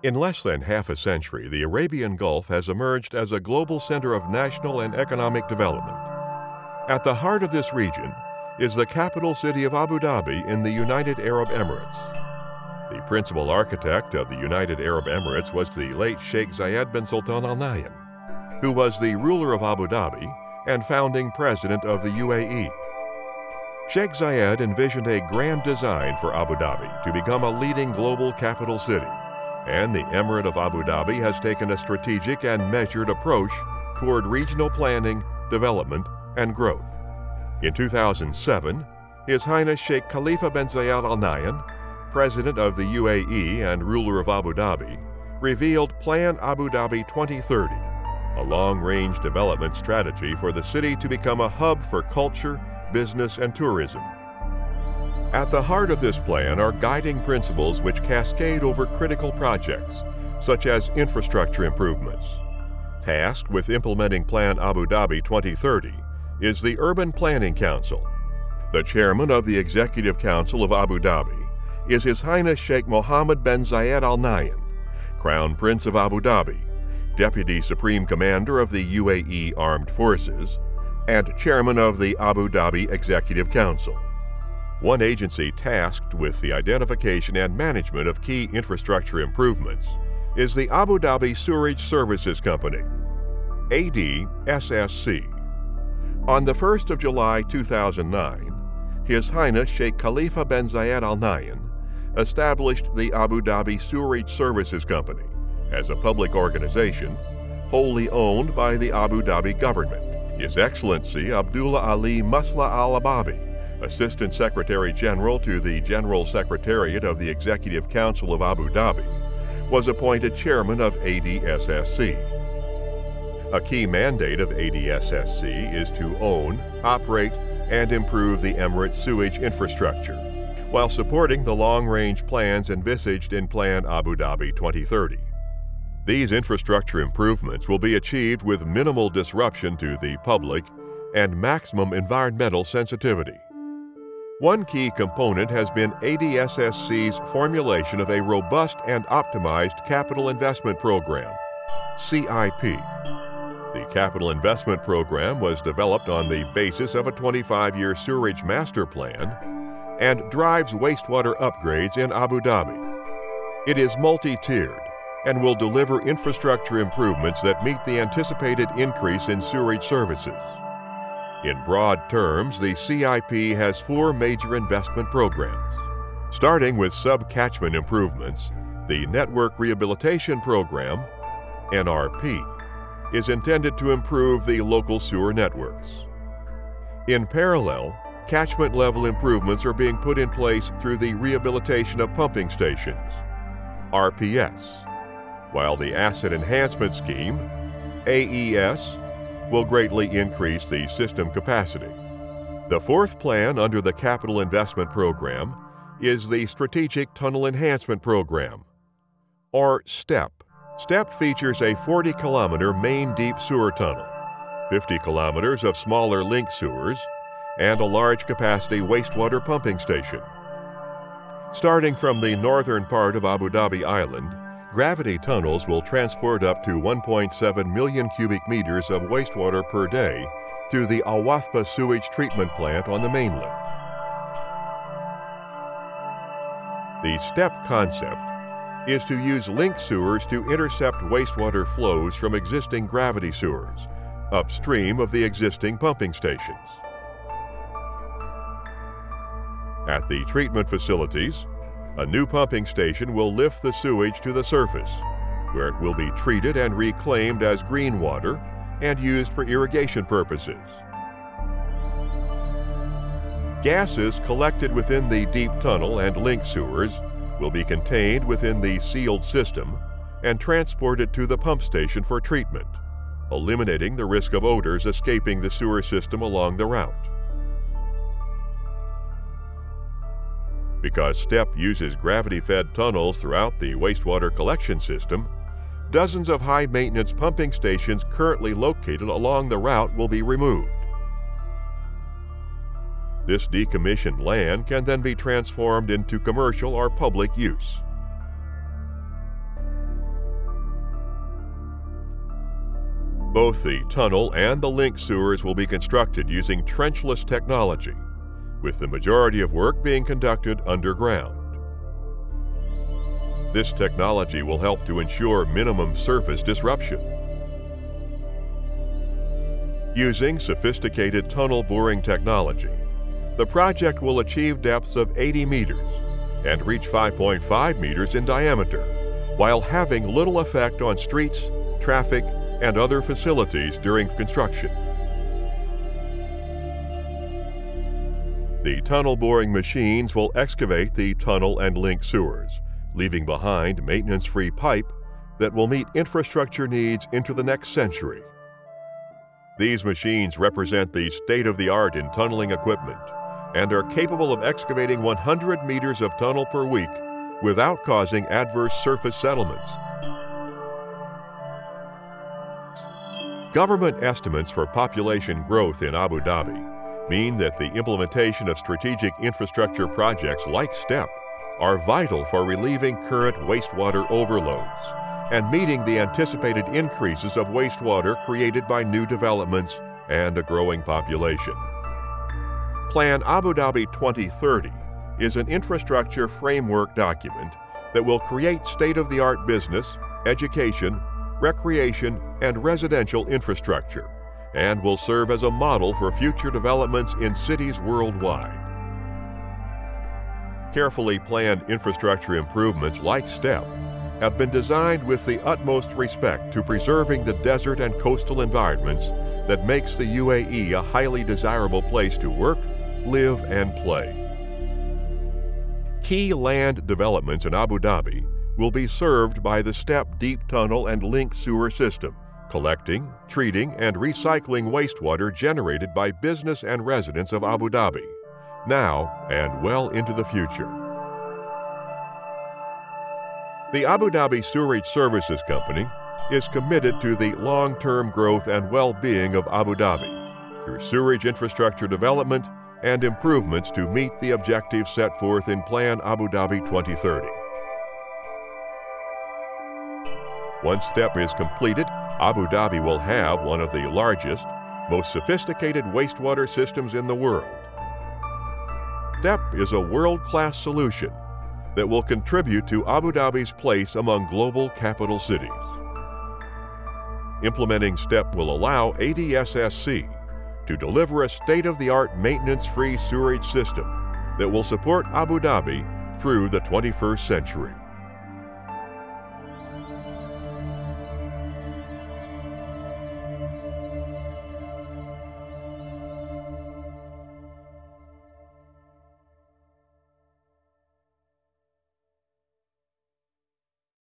In less than half a century, the Arabian Gulf has emerged as a global center of national and economic development. At the heart of this region is the capital city of Abu Dhabi in the United Arab Emirates. The principal architect of the United Arab Emirates was the late Sheikh Zayed bin Sultan Al Nahyan, who was the ruler of Abu Dhabi and founding president of the UAE. Sheikh Zayed envisioned a grand design for Abu Dhabi to become a leading global capital city, and the Emirate of Abu Dhabi has taken a strategic and measured approach toward regional planning, development, and growth. In 2007, His Highness Sheikh Khalifa bin Zayed Al Nahyan, President of the UAE and ruler of Abu Dhabi, revealed Plan Abu Dhabi 2030, a long-range development strategy for the city to become a hub for culture, business, and tourism. At the heart of this plan are guiding principles which cascade over critical projects, such as infrastructure improvements. Tasked with implementing Plan Abu Dhabi 2030 is the Urban Planning Council. The chairman of the Executive Council of Abu Dhabi is His Highness Sheikh Mohammed bin Zayed Al Nahyan, Crown Prince of Abu Dhabi, Deputy Supreme Commander of the UAE Armed Forces, and Chairman of the Abu Dhabi Executive Council. One agency tasked with the identification and management of key infrastructure improvements is the Abu Dhabi Sewerage Services Company, ADSSC. On the 1st of July 2009, His Highness Sheikh Khalifa bin Zayed Al Nahyan established the Abu Dhabi Sewerage Services Company as a public organization wholly owned by the Abu Dhabi government. His Excellency Abdullah Ali Masla Al-Ababi, Assistant Secretary General to the General Secretariat of the Executive Council of Abu Dhabi, was appointed Chairman of ADSSC. A key mandate of ADSSC is to own, operate, and improve the Emirates sewage infrastructure, while supporting the long-range plans envisaged in Plan Abu Dhabi 2030. These infrastructure improvements will be achieved with minimal disruption to the public and maximum environmental sensitivity. One key component has been ADSSC's formulation of a robust and optimized capital investment program, CIP. The capital investment program was developed on the basis of a 25-year sewerage master plan and drives wastewater upgrades in Abu Dhabi. It is multi-tiered and will deliver infrastructure improvements that meet the anticipated increase in sewerage services. In broad terms, the CIP has four major investment programs. Starting with sub-catchment improvements, the Network Rehabilitation Program, NRP, is intended to improve the local sewer networks. In parallel, catchment level improvements are being put in place through the rehabilitation of pumping stations, RPS, while the Asset Enhancement Scheme, AES, will greatly increase the system capacity. The fourth plan under the Capital Investment Program is the Strategic Tunnel Enhancement Program, or STEP. STEP features a 40-kilometer main deep sewer tunnel, 50 kilometers of smaller link sewers, and a large-capacity wastewater pumping station. Starting from the northern part of Abu Dhabi Island, gravity tunnels will transport up to 1.7 million cubic meters of wastewater per day to the Abuظbي sewage treatment plant on the mainland. The STEP concept is to use link sewers to intercept wastewater flows from existing gravity sewers upstream of the existing pumping stations. At the treatment facilities, a new pumping station will lift the sewage to the surface, where it will be treated and reclaimed as green water and used for irrigation purposes. Gases collected within the deep tunnel and link sewers will be contained within the sealed system and transported to the pump station for treatment, eliminating the risk of odors escaping the sewer system along the route. Because STEP uses gravity-fed tunnels throughout the wastewater collection system, dozens of high-maintenance pumping stations currently located along the route will be removed. This decommissioned land can then be transformed into commercial or public use. Both the tunnel and the link sewers will be constructed using trenchless technology, with the majority of work being conducted underground. This technology will help to ensure minimum surface disruption. Using sophisticated tunnel boring technology, the project will achieve depths of 80 meters and reach 5.5 meters in diameter, while having little effect on streets, traffic, and other facilities during construction. The tunnel boring machines will excavate the tunnel and link sewers, leaving behind maintenance-free pipe that will meet infrastructure needs into the next century. These machines represent the state-of-the-art in tunneling equipment and are capable of excavating 100 meters of tunnel per week without causing adverse surface settlements. Government estimates for population growth in Abu Dhabi mean that the implementation of strategic infrastructure projects like STEP are vital for relieving current wastewater overloads and meeting the anticipated increases of wastewater created by new developments and a growing population. Plan Abu Dhabi 2030 is an infrastructure framework document that will create state-of-the-art business, education, recreation, and residential infrastructure, and will serve as a model for future developments in cities worldwide. Carefully planned infrastructure improvements like STEP have been designed with the utmost respect to preserving the desert and coastal environments that makes the UAE a highly desirable place to work, live, and play. Key land developments in Abu Dhabi will be served by the STEP deep tunnel and link sewer system, collecting, treating, and recycling wastewater generated by business and residents of Abu Dhabi, now and well into the future. The Abu Dhabi Sewerage Services Company is committed to the long-term growth and well-being of Abu Dhabi through sewerage infrastructure development and improvements to meet the objectives set forth in Plan Abu Dhabi 2030. Once STEP is completed, Abu Dhabi will have one of the largest, most sophisticated wastewater systems in the world. STEP is a world-class solution that will contribute to Abu Dhabi's place among global capital cities. Implementing STEP will allow ADSSC to deliver a state-of-the-art maintenance-free sewerage system that will support Abu Dhabi through the 21st century.